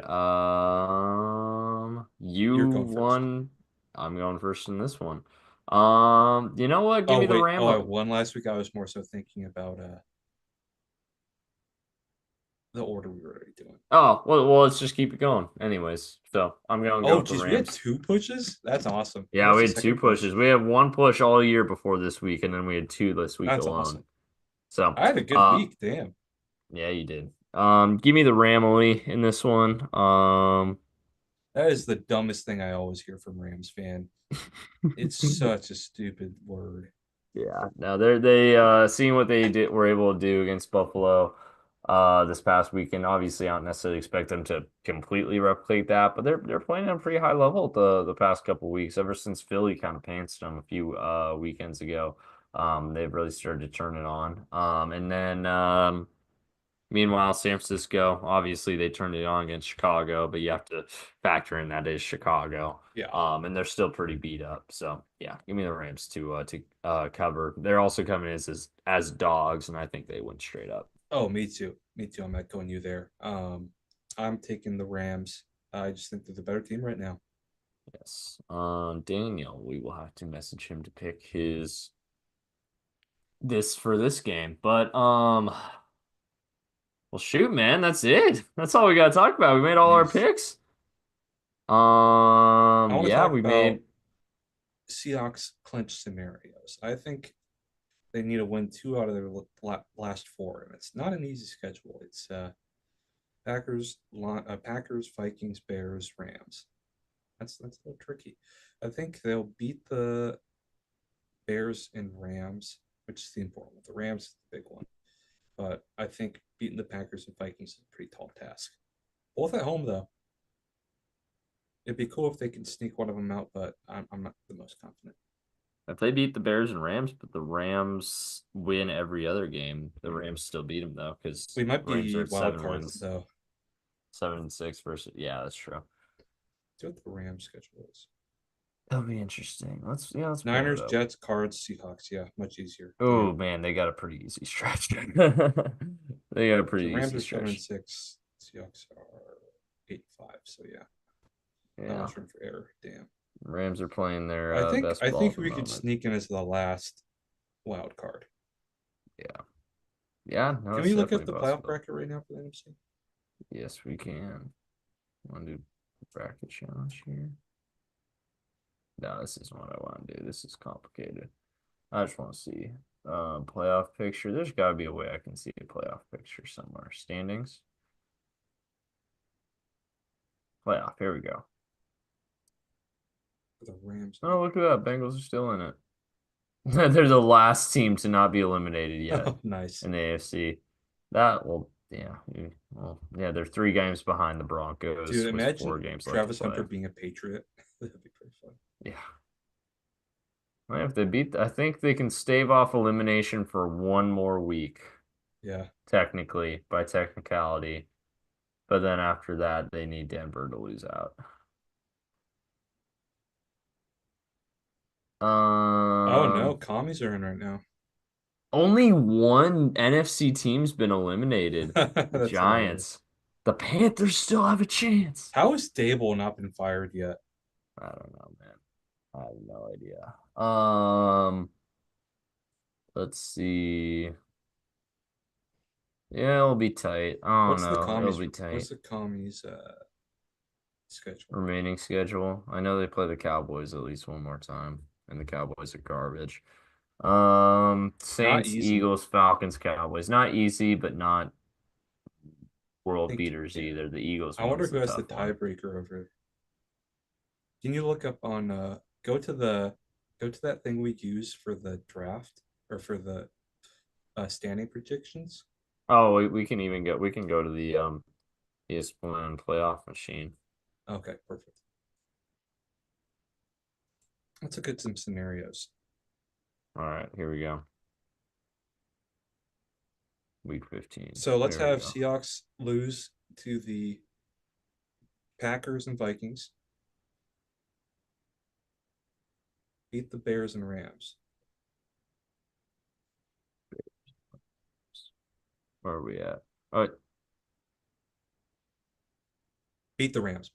You You're going first. won. I'm going first in this one. You know what? Give Oh me the wait, Ram. oh I won last week. I was more so thinking about the order we were already doing. Oh, well, let's just keep it going. Anyways, so I'm gonna go Oh with the geez, we had Rams. two pushes. That's awesome. Yeah, What's we the had two second push? pushes. We had one push all year before this week, and then we had two this week That's alone. awesome. So, I had a good week. Damn. yeah, you did. Give me the Ramily in this one. That is the dumbest thing I always hear from Rams fan. It's such a stupid word. Yeah, no, they seeing what they did were able to do against Buffalo this past weekend. Obviously, I don't necessarily expect them to completely replicate that, but they're playing at a pretty high level the past couple of weeks. Ever since Philly kind of pantsed them a few weekends ago, they've really started to turn it on. And then meanwhile, San Francisco, obviously they turned it on against Chicago, but you have to factor in that is Chicago. Yeah. And they're still pretty beat up. So yeah, give me the Rams to cover. They're also coming in as dogs, and I think they win straight up. Oh, me too. Me too. I'm echoing you there. I'm taking the Rams. I just think they're the better team right now. Yes. Daniel, we will have to message him to pick his this for this game. But well shoot, man, that's it. That's all we gotta talk about. We made all our Jeez. picks. I want to Yeah, talk we about made Seahawks clinch scenarios. I think they need to win two out of their last four, and it's not an easy schedule. It's Packers, Vikings, Bears, Rams. That's a little tricky. I think they'll beat the Bears and Rams, which is the important one. The Rams is the big one, but I think beating the Packers and Vikings is a pretty tall task. Both at home though. It'd be cool if they can sneak one of them out, but I'm not the most confident. if they beat the Bears and Rams, but the Rams win every other game, the Rams still beat them though, because We might Rams are be at wild seven cards wins, though. 7-6 versus. Yeah, that's true. See what the Rams schedule is. That'll be interesting. Let's pull it Niners, up. Jets, Cards, Seahawks. Yeah, much easier. Oh Damn. man, they got a pretty easy stretch. They got a So pretty Rams easy are 7 and stretch. 6. Seahawks are 8 and 5. So yeah, not Yeah, much room for error. Damn. Rams are playing their I think best I ball think at the we could moment. sneak in as the last wild card. Yeah, yeah, no, Can it's we look at definitely the a playoff possibility. bracket right now for the NFC? Yes, we can. Want to do bracket challenge here? No, this isn't what I want to do. This is complicated. I just want to see playoff picture. There's got to be a way I can see a playoff picture somewhere. Standings, playoff. Here we go. For the Rams. Oh, look at that. Bengals are still in it. They're the last team to not be eliminated yet Oh, nice. in the AFC. That will, yeah, yeah. They're 3 games behind the Dude, Broncos with imagine 4 games left to Travis Hunter play. being a Patriot. That'd be pretty fun. Yeah, Well, if they beat, I think they can stave off elimination for one more week, Yeah. technically, by technicality. But then after that, they need Denver to lose out. Oh no, Um, commies are in right now. Only one NFC team's been eliminated. The That's hilarious. Giants. The Panthers still have a chance. How has Dable not been fired yet? I don't know, man. I have no idea. Let's see. Yeah, it'll be tight. I don't know. It'll be What's tight. the commies schedule? Remaining schedule. I know they play the Cowboys at least one more time, and the Cowboys are garbage. Not Saints, easy. Eagles, Falcons, Cowboys. Not easy, but not world Think beaters yeah. either. The Eagles I wonder one's who the has the tough one. tiebreaker over. Can you look up on go to that thing we use for the draft or for the standing predictions? Oh, we can even go. We can go to the ESPN playoff machine. Okay, perfect. Let's look at some scenarios. All right, here we go. Week 15. So let's There we have go. Seahawks lose to the Packers and Vikings, beat the Bears and Rams, Where are we at? Oh, beat the Rams,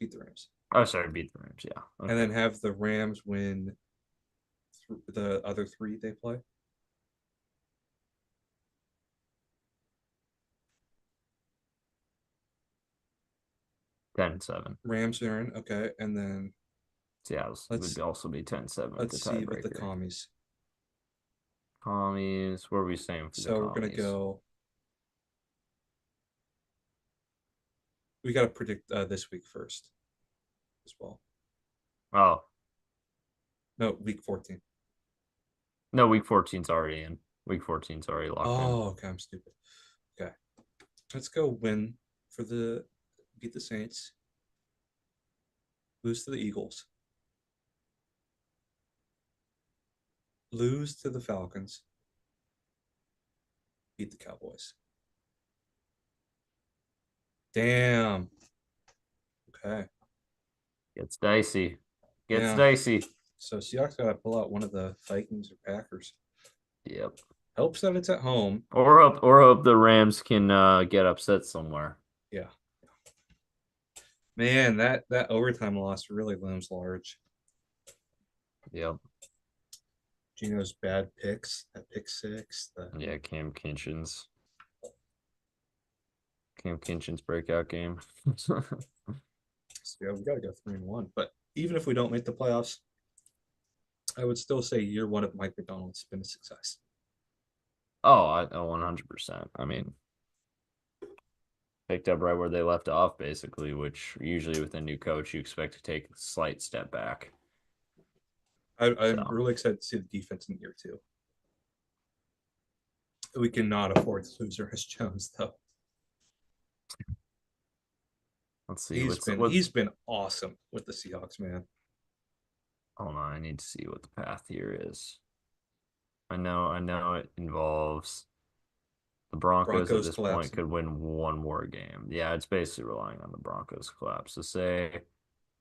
oh, sorry, beat the Rams. Yeah. and Okay. then have the Rams win the other three they play. 10-7. Rams are in, okay, and then Seattle would let's also be 10-7 with the let's see with the tiebreaker. commies. Commies. What are we saying for the So we're gonna commies? go. We got to predict this week first as well. Oh, No, week 14. no, week 14's already in. Week 14's already locked in. Oh, okay, I'm stupid. Okay, let's go win for the beat the Saints, lose to the Eagles, lose to the Falcons, beat the Cowboys. Damn. Okay. Gets dicey. Gets Yeah. dicey. So Seahawks got to pull out one of the Vikings or Packers. Yep. Helps that it's at home. Or hope the Rams can get upset somewhere. Yeah. Man, that overtime loss really looms large. Yep. Gino's bad picks, that pick six, the Yeah, Cam Kinchen's breakout game. so yeah, we got to go 3-1. But even if we don't make the playoffs, I would still say year one of Mike McDonald's been a success. Oh, 100%. I mean, picked up right where they left off, basically, which usually with a new coach, you expect to take a slight step back. I'm So really excited to see the defense in year two. We cannot afford to lose Ernest Jones though. let's see He's what's been what. he's been awesome with the Seahawks, man. Hold on, I need to see what the path here is. I know it involves the Broncos at Broncos this point collapsing. could win one more game. Yeah, it's basically relying on the Broncos collapse. So say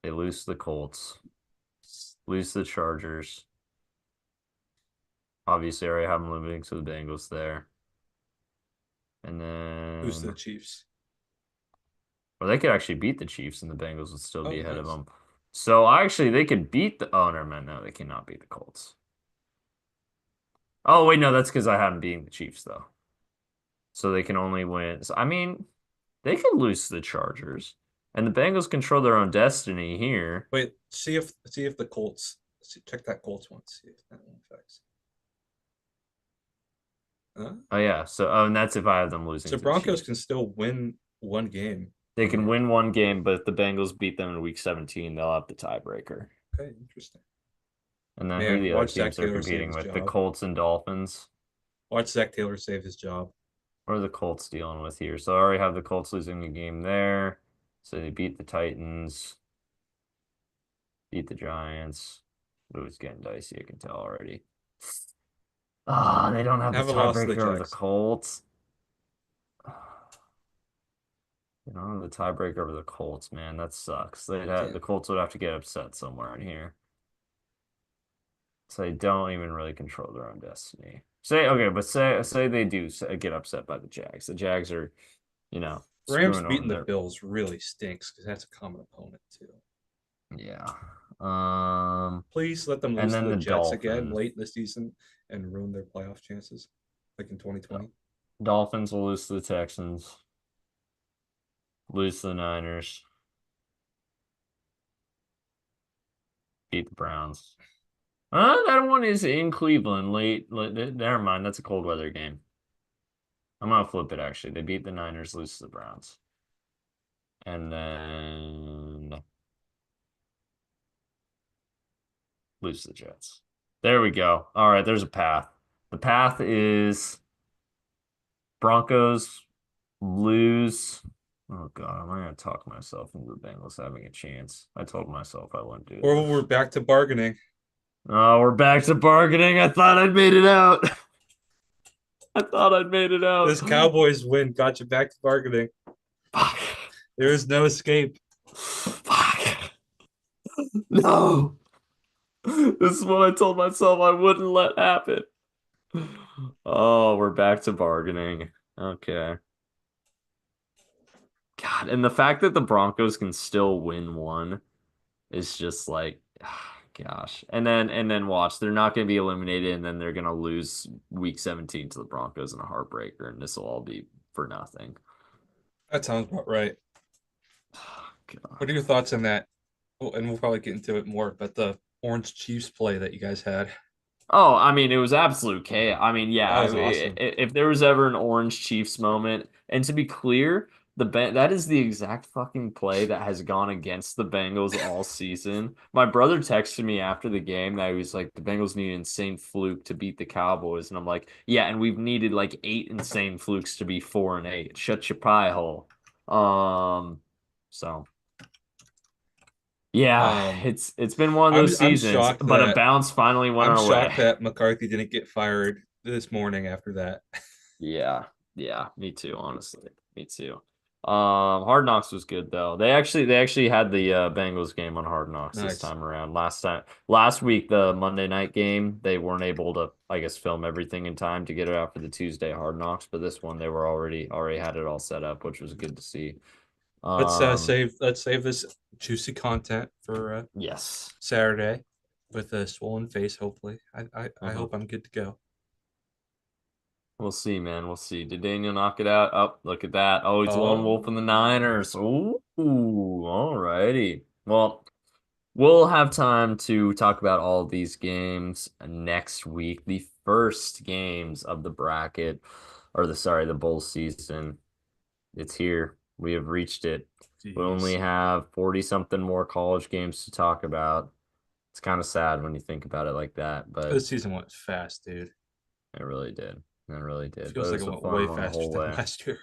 they lose to the Colts, lose to the Chargers. Obviously, I already have them losing to the Bengals there. And Who's the then, Chiefs? or they could actually beat the Chiefs and the Bengals would still be Oh, ahead of nice. them. So actually, they could beat the. Oh, never mind. No, they cannot beat the Colts. Oh, wait, no, that's because I have them beating the Chiefs, though. So they can only win. So, I mean, they could lose to the Chargers. And the Bengals control their own destiny here. Wait, see if the Colts check that Colts one. See if that one affects. Huh? Oh, yeah. So, oh, and that's if I have them losing So to the Broncos can Chiefs. still win one game They in can there. win one game, but if the Bengals beat them in week 17, they'll have the tiebreaker. Okay, interesting. And then who are Man, the other watch Zach teams they're Taylor save competing his with? The job. Colts and Dolphins. Watch Zach Taylor save his job. What are the Colts dealing with here? So I already have the Colts losing a game there. So they beat the Titans, beat the Giants, It was getting dicey, I can tell already. Ah, they don't have the Haven't lost to the tiebreaker over the Jags. Colts. They don't have the tiebreaker over the Colts, man. That sucks. The Damn. Colts would have to get upset somewhere in here. So they don't even really control their own destiny. Say okay, but say they do get upset by the Jags. The Jags are, Rams screwing beating on the their Bills really stinks because that's a common opponent too. yeah. Um, Please let them and lose to then the the Jets again Dolphins. late in the season and ruin their playoff chances, like in 2020. Dolphins will lose to the Texans, lose to the Niners, beat the Browns. That one is in Cleveland late. Never mind, that's a cold weather game. I'm gonna flip it actually. They beat the Niners, lose to the Browns. And then lose to the Jets. There we go. All right, there's a path. The path is Broncos lose. Oh God, am I gonna talk myself into the Bengals having a chance? I told myself I wouldn't do Or we're this. back to bargaining. Oh, we're back to bargaining. I thought I'd made it out. I thought I'd made it out. This Cowboys win got you back to bargaining. Fuck. There is no escape. Fuck. No. This is what I told myself I wouldn't let happen. Oh, we're back to bargaining. Okay. God, and the fact that the Broncos can still win one is just like, gosh. And then watch, they're not going to be eliminated, and then they're going to lose week 17 to the Broncos in a heartbreaker, and this will all be for nothing. That sounds about right. What are God. your thoughts on that? Oh, and we'll probably get into it more, but the Orange Chiefs play that you guys had. Oh, I mean, it was absolute chaos. I mean, That yeah, was awesome. if there was ever an Orange Chiefs moment, and to be clear, that is the exact fucking play that has gone against the Bengals all season. My brother texted me after the game that he was like, the Bengals need an insane fluke to beat the Cowboys, and I'm like, yeah, and we've needed like 8 insane flukes to be 4-8. Shut your pie hole. So yeah, Um, it's been one of I'm those I'm seasons, shocked but a that bounce finally went I'm our way. shocked that McCarthy didn't get fired this morning after that. Yeah, yeah, me too, honestly. Me too. Hard Knocks was good though. They actually had the Bengals game on Hard Knocks this Nice. time around. Last week, the Monday night game, they weren't able to, I guess, film everything in time to get it out for the Tuesday Hard Knocks, but this one they were already had it all set up, which was good to see. Um, Let's save this juicy content for yes. Saturday with a swollen face. Hopefully, I Mhm. hope I'm good to go. We'll see, man. We'll see. Did Daniel knock it out? Oh, look at that. Oh, he's lone wolf in the Oh, Niners. Ooh, all righty. Well, we'll have time to talk about all of these games next week. The first games of the bracket, or the bowl season. It's here. We have reached it. We only jeez, have 40 something more college games to talk about. It's kind of sad when you think about it like that, but this season went fast, dude. it really did. It really did. But Feels it like it was a went fun way one the faster whole than way. last year.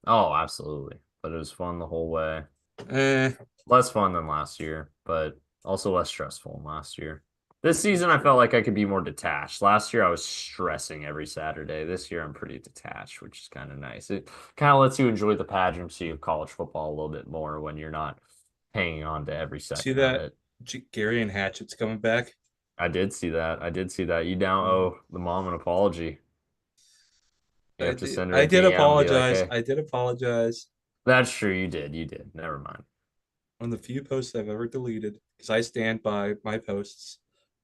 Oh, absolutely. But it was fun the whole way. Eh, Less fun than last year, but also less stressful than last year. This that's season, I felt true. like I could be more detached. Last year, I was stressing every Saturday. This year, I'm pretty detached, which is kind of nice. It kind of lets you enjoy the pageantry of college football a little bit more when you're not hanging on to every See second of that it. Gary and Hatchett's coming back? I did see that. I did see that. You now Mm. owe the mom an apology. You I have to did. send her I a did DM and be like, apologize. hey, I did apologize. that's true. You did. You did. Never mind. One of the few posts I've ever deleted because I stand by my posts.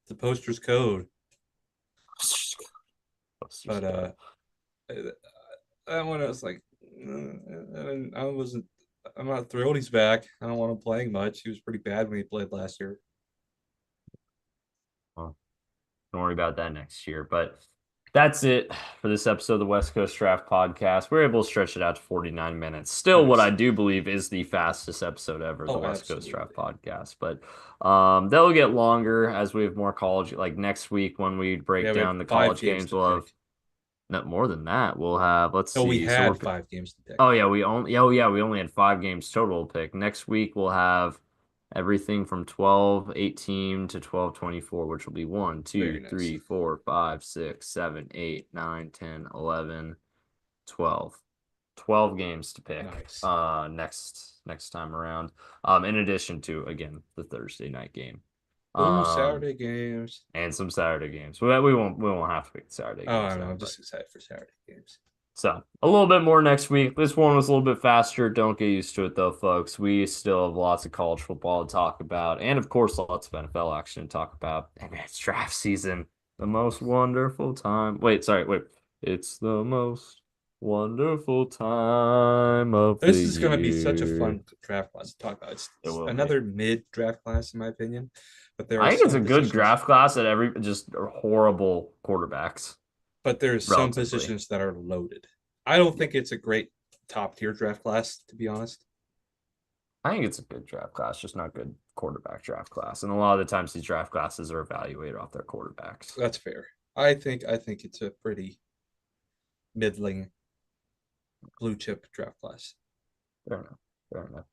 The poster's code, but that one I was like, I wasn't. I'm not thrilled he's back. I don't want him playing much. He was pretty bad when he played last year. Well, don't worry about that next year. But that's it for this episode of the West Coast Draft Podcast. We're able to stretch it out to 49 minutes. Still, what I Nice. do believe is the fastest episode ever of the Oh, West Coast Draft absolutely. Podcast. But they'll get longer as we have more college. Like next week, when we break Yeah, we have down the 5 college games games, to we'll have pick. not more than that. We'll have, let's No, we see. So had we're, 5 games to pick. oh yeah, we only had 5 games total to pick. Next week, we'll have everything from 12-18 to 12-24, which will be one, Very two, nice. three, 4, 5, 6, 7, 8, 9, 10, 11, 12. 12 games to pick Nice. next time around. In addition to, again, the Thursday night game. Ooh, Um Saturday games. and some Saturday games. We won't have to pick the Saturday Oh, games I don't know. though, I'm but just excited for Saturday games. so a little bit more next week. This one was a little bit faster. Don't get used to it though, folks. We still have lots of college football to talk about, and of course, lots of NFL action to talk about. And it's draft season, the most wonderful time. Wait. It's the most wonderful time of the This is going to be such a year. fun draft class to talk about. It It's will be. another mid draft class, in my opinion, but there are I think it's some a good positions, draft class at every just horrible quarterbacks, relatively. that are loaded. I don't think it's a great top tier draft class, to be honest. I think it's a good draft class, just not good quarterback draft class. And a lot of the times these draft classes are evaluated off their quarterbacks. That's fair. I think it's a pretty middling blue chip draft class. Fair enough. Fair enough.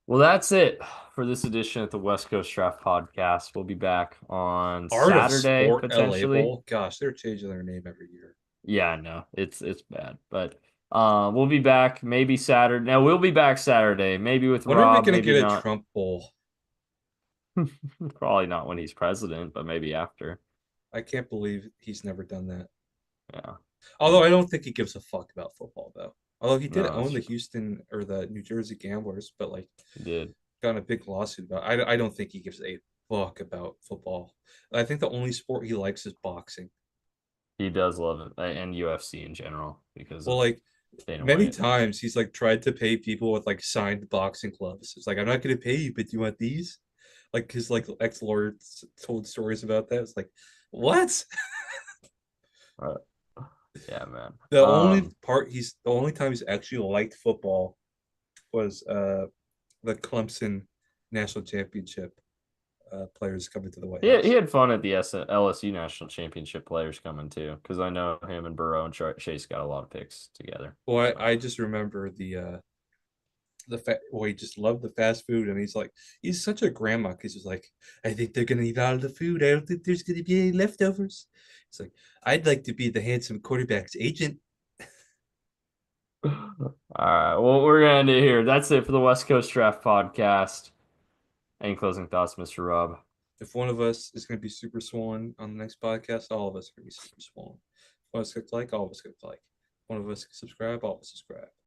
Well, that's it for this edition of the West Coast Draft Podcast. We'll be back on Art of Saturday, Sport LA potentially. Bowl. Gosh, they're changing their name every year. Yeah, I know. It's bad. But we'll be back maybe Saturday. Now we'll be back Saturday, maybe with When are we Rob, going to maybe get a not. Trump Bowl? Probably not when he's president, but maybe after. I can't believe he's never done that. Yeah. Although I don't think he gives a fuck about football, though. Although he did No, that's own the true. Houston or the New Jersey Gamblers, but like He did. got in a big lawsuit about. I don't think he gives a fuck about football. I think the only sport he likes is boxing. He does love it, and UFC in general because Well, of like Dana many White. times he's like tried to pay people with like signed boxing gloves. It's like I'm not going to pay you, but do you want these? Like his like ex lawyer told stories about that. It's like what? Uh, yeah, man. The only time he's actually liked football was the Clemson national championship players coming to the White He House. had fun at the LSU National Championship players coming too, because I know him and Burrow and Chase got a lot of picks together. Well, So I just remember well, he just loved the fast food, and he's such a grandma because he's like, I think they're gonna eat all the food. I don't think there's gonna be any leftovers. It's like I'd like to be the handsome quarterback's agent. all right, well, we're gonna end it here. That's it for the West Coast Draft Podcast. Any closing thoughts, Mr. Rob? If one of us is gonna be super swollen on the next podcast, all of us are gonna be super swollen. If one of us gets like, all of us get like. If one of us subscribe, all of us subscribe.